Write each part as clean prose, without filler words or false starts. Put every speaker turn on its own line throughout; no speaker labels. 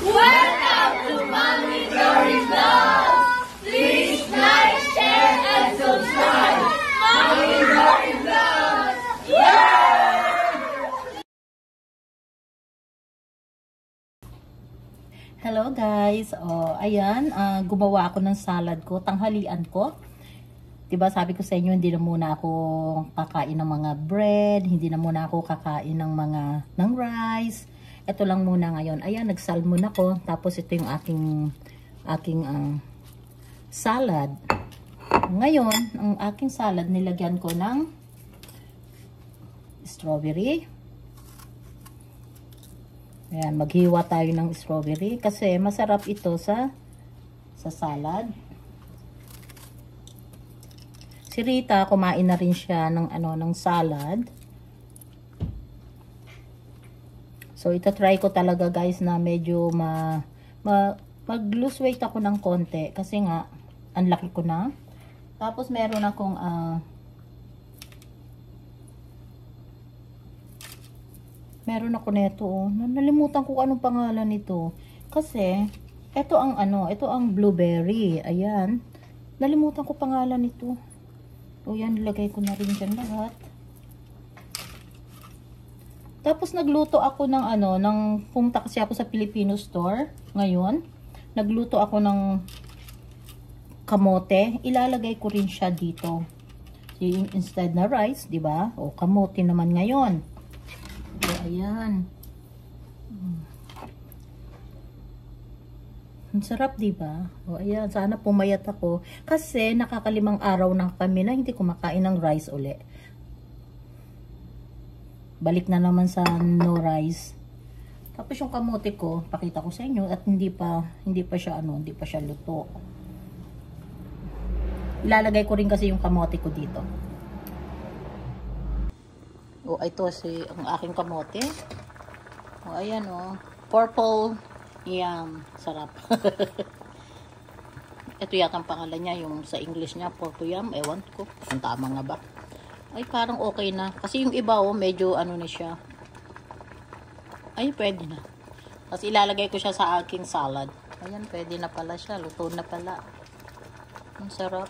Welcome to Mommy Glory Vlog! Please like, share, and subscribe! Mommy Glory Vlog!
Hello guys, ayan, gumawa ako ng salad ko, tanghalian ko. Diba sabi ko sa inyo, hindi na muna ako kakain ng mga bread, hindi na muna ako kakain ng rice. Ito lang muna ngayon. Ayan, nag-salmon ako, tapos ito yung aking salad. Ngayon, ang aking salad nilagyan ko ng strawberry. Ayan, maghiwa tayo ng strawberry kasi masarap ito sa salad. Si Rita, kumain na rin siya ng salad. So, ita-try ko talaga guys na medyo mag-lose weight ako ng konti kasi nga, ang laki ko na. Tapos, meron akong meron ako nito, nalimutan ko anong pangalan nito. Kasi, ito ang blueberry. Ayan. Nalimutan ko pangalan nito. O yan, nilagay ko na rin dyan lahat. Tapos, nagluto ako pumunta kasi ako sa Filipino store ngayon. Nagluto ako ng kamote. Ilalagay ko rin siya dito. Instead na rice, di ba? O, kamote naman ngayon. So, ayan. Ang sarap, diba? O, ayan. Sana pumayat ako. Kasi, nakakalimang araw na kami na hindi kumakain ng rice uli. Balik na naman sa no rice. Tapos, yung kamote ko, pakita ko sa inyo, at hindi pa siya luto. Ilalagay ko rin kasi yung kamote ko dito. O, ito ang aking kamote. O, ayan o. Purple yam. Sarap. Ito yata ang pangalan niya. Yung sa English niya, purple yam. Ewan ko. Kung tama nga ba. Ay, parang okay na. Kasi yung iba medyo na siya. Ay, pwede na. Tapos ilalagay ko siya sa aking salad. Ayan, pwede na pala siya. Luto na pala. Ang sarap.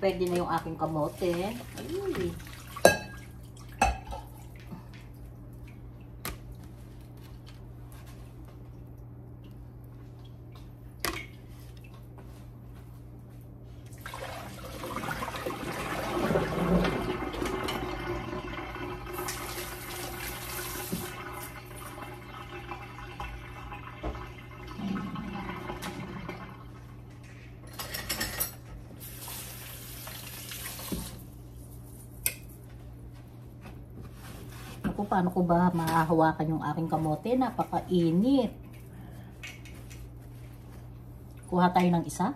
Pwede na yung aking kamote. Ay. Paano ko ba mahahawakan yung aking kamote? Napakainit. Kuha tayo ng isa.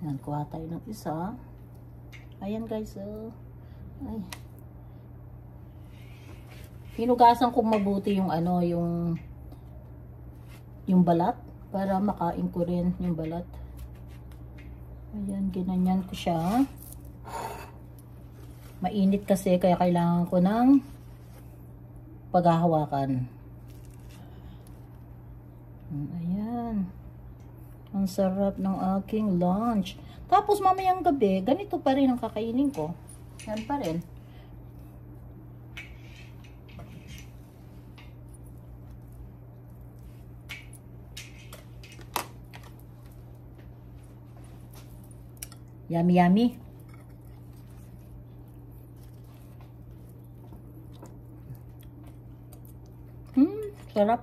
Ayan, kuha tayo ng isa. Ayan guys, ay. Hinugasan ko mabuti yung yung balat para makain ko rin yung balat. Ayan, ginanyan ko siya. Mainit kasi kaya kailangan ko ng paghahawakan. Ayan. Ang sarap ng aking lunch. Tapos mamayang gabi, ganito pa rin ang kakainin ko. Yan pa rin. Yummy, yummy. Sarap.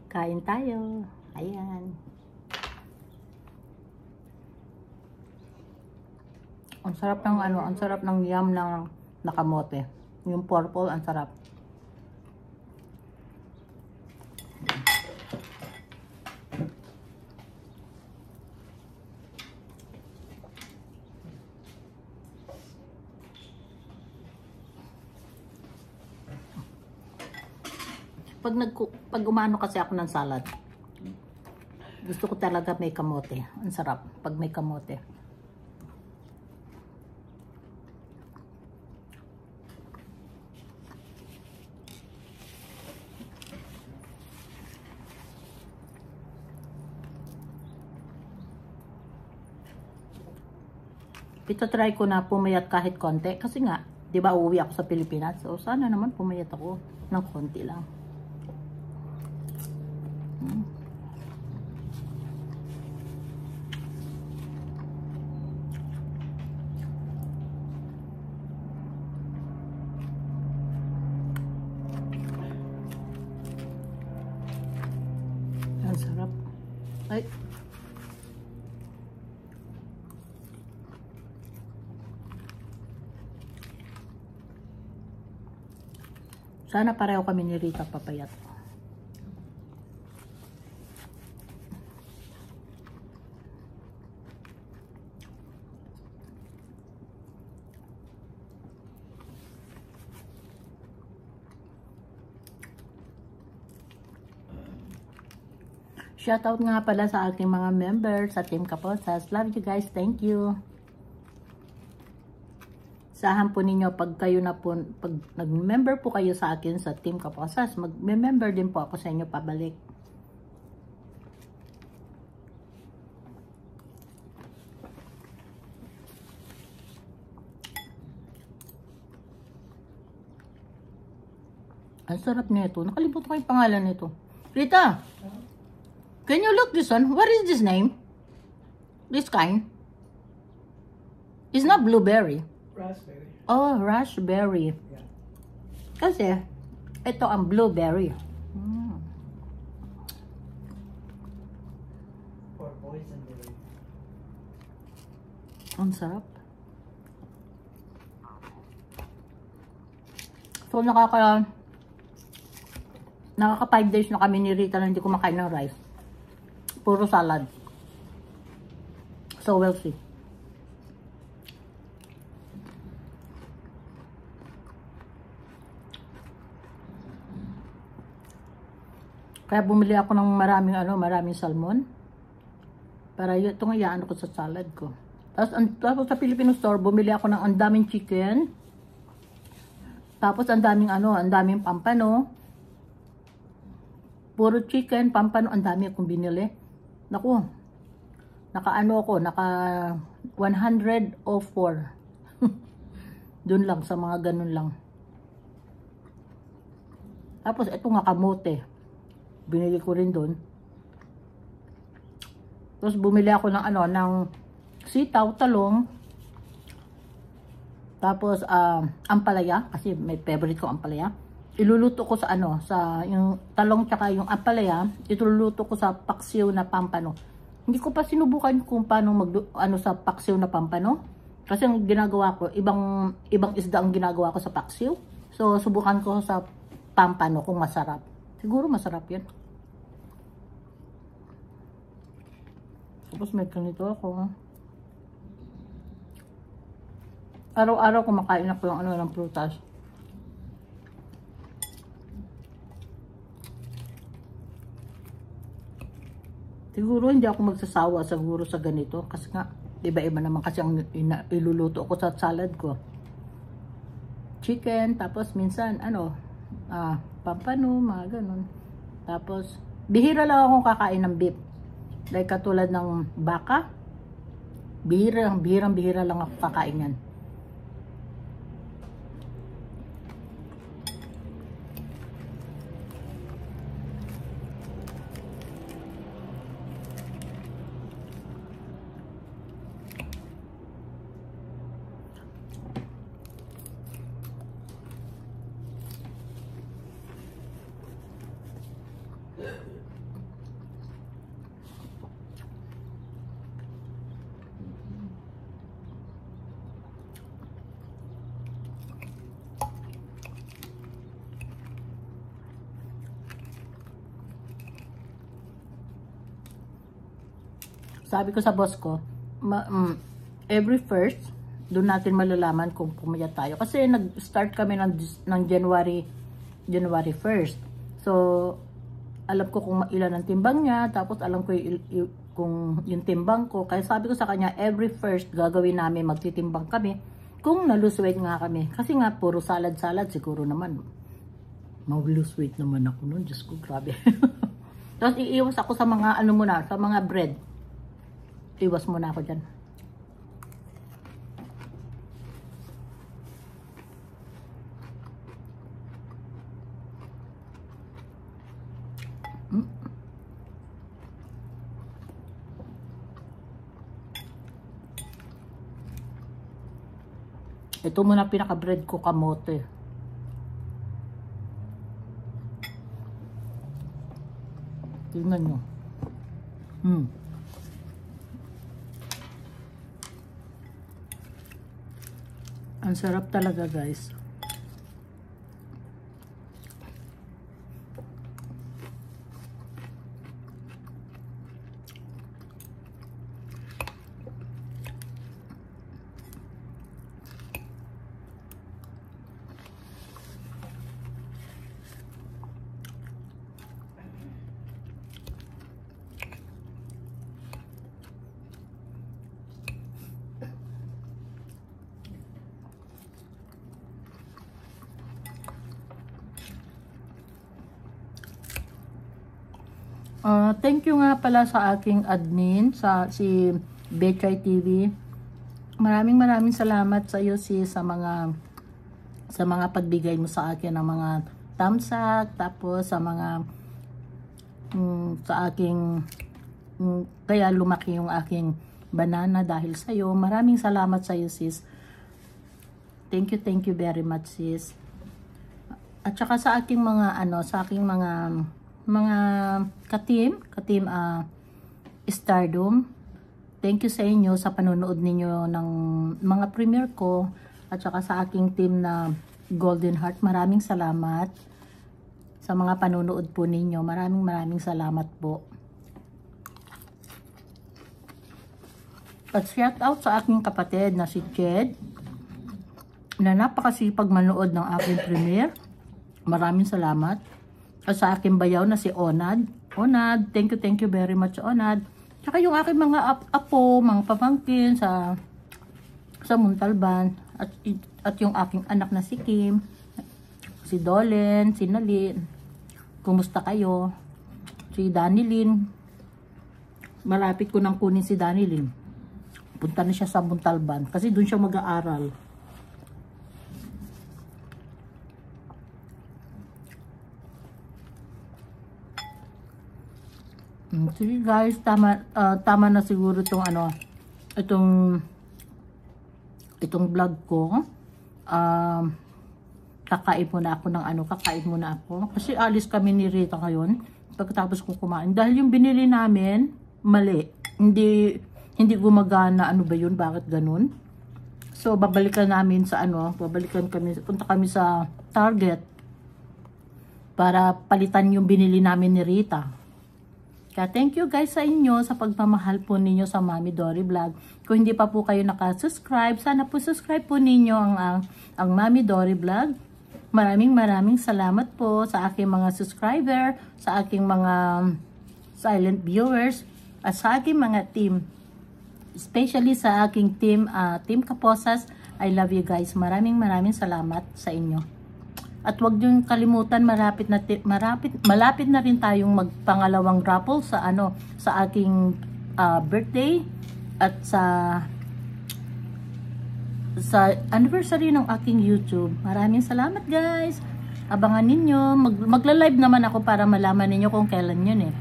Kain tayo. Ayan. Ang sarap ng ang sarap ng yam ng nakamote. Yung purple, ang sarap. Pag umano kasi ako ng salad, gusto ko talaga may kamote. Ang sarap pag may kamote. Ito try ko na pumayat kahit konti. Kasi nga, di ba uuwi ako sa Pilipinas? So, sana naman pumayat ako ng konti lang. Ang sarap. Ay. Sana pareho kami ni Rita papayat. Shoutout nga pala sa aking mga members sa Team Kaposas. Love you guys. Thank you. Sahan po ninyo pag kayo na po, pag nag-member po kayo sa akin sa Team Kaposas, mag-member din po ako sa inyo pabalik. Ang sarap nito. Nakalimutan ko yung pangalan nito. Rita, can you look this one? What is this name? This kind? It's not blueberry.
Raspberry.
Oh, raspberry.
Yeah.
Kasi, ito ang blueberry.
For poison berry.
Ang sarap. So, nakaka 5 days na kami ni Rita na hindi kumakain ng rice. Puro salad. So, we'll see. Kaya bumili ako ng maraming salmon. Para ito nga iaan ko sa salad ko. Tapos sa Filipino store, bumili ako ng ang daming chicken. Tapos ang daming pampano. Puro chicken, pampano, ang dami akong binili. Naku, naka 104. Doon lang, sa mga ganun lang. Tapos ito nga kamote. Binili ko rin doon. Tapos bumili ako ng sitaw, talong. Tapos ampalaya, kasi may favorite ko ampalaya. Iluluto ko sa yung talong tsaka yung ampalaya, iluluto ko sa paksiw na pampano. Hindi ko pa sinubukan kung paano sa paksiw na pampano. Kasi ang ginagawa ko, ibang isda ang ginagawa ko sa paksiw. So subukan ko sa pampano kung masarap. Siguro masarap yan. Tapos may ganito ako. Araw-araw kumakain ako ng prutas. Siguro hindi ako magsasawa siguro sa ganito. Kasi nga, iba-iba naman kasi ang iluluto ko sa salad ko. Chicken, tapos minsan, pampano, mga ganun. Tapos, bihira lang akong kakain ng beef. Like katulad ng baka. Bihirang-bihira lang ako kakain yan. Sabi ko sa boss ko, every first, doon natin malalaman kung pumayat tayo. Kasi nag-start kami ng January 1st. So, alam ko kung ilan ang timbang niya, tapos alam ko kung yung timbang ko. Kaya sabi ko sa kanya, every first gagawin namin, magtitimbang kami kung na-lose weight nga kami. Kasi nga, puro salad-salad, siguro naman, mag-lose weight naman ako nun. Diyos ko, grabe. Tapos iiwas ako sa mga, ano muna, sa mga bread. Iwas muna ako dyan. Ito muna pinaka-bread ko, kamote. Tingnan nyo. Ang sarap talaga, guys. Thank you nga pala sa aking admin, si Betchay TV. Maraming salamat sa iyo, sis, sa mga pagbigay mo sa akin ng mga thumbs up, tapos sa mga sa aking kaya lumaki yung aking banana dahil sa iyo. Maraming salamat sa iyo, sis. Thank you very much, sis. At saka sa aking mga ka-team Stardom, thank you sa inyo sa panonood ninyo ng mga premiere ko, at saka sa aking team na Golden Heart. Maraming salamat sa mga panonood po ninyo. Maraming salamat po. At shout out sa aking kapatid na si Jed, na napakasipag manood ng aking premiere. Maraming salamat. At sa aking bayaw na si Onad. Onad, thank you very much, Onad. Tsaka yung aking mga apo, mga pamangkin sa Muntalban. At yung aking anak na si Kim, si Dolen, si Nalin. Kumusta kayo? Si Danilyn. Malapit ko nang kunin si Danilyn. Punta na siya sa Muntalban kasi doon siya mag-aaral. Sige guys, tama na siguro itong vlog ko. Kakain muna ako kasi alis kami ni Rita ngayon pagkatapos kong kumain dahil yung binili namin mali, hindi gumagana. Ano ba yun, bakit ganun? So babalikan punta kami sa Target para palitan yung binili namin ni Rita. Kaya thank you guys sa inyo sa pagmamahal po ninyo sa Mami Dory Vlog. Kung hindi pa po kayo nakasubscribe, sana po subscribe po ninyo ang Mami Dory Vlog. Maraming salamat po sa aking mga subscriber, sa aking mga silent viewers, at sa aking mga team. Especially sa aking team Kaposas. I love you guys. Maraming salamat sa inyo. At huwag niyong kalimutan, malapit na rin tayong magpangalawang raffle sa aking birthday at sa anniversary ng aking YouTube. Maraming salamat guys. Abangan ninyo. Magla-live naman ako para malaman ninyo kung kailan yun eh.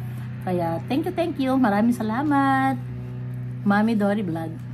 Kaya thank you. Maraming salamat. Mami Dory Vlog.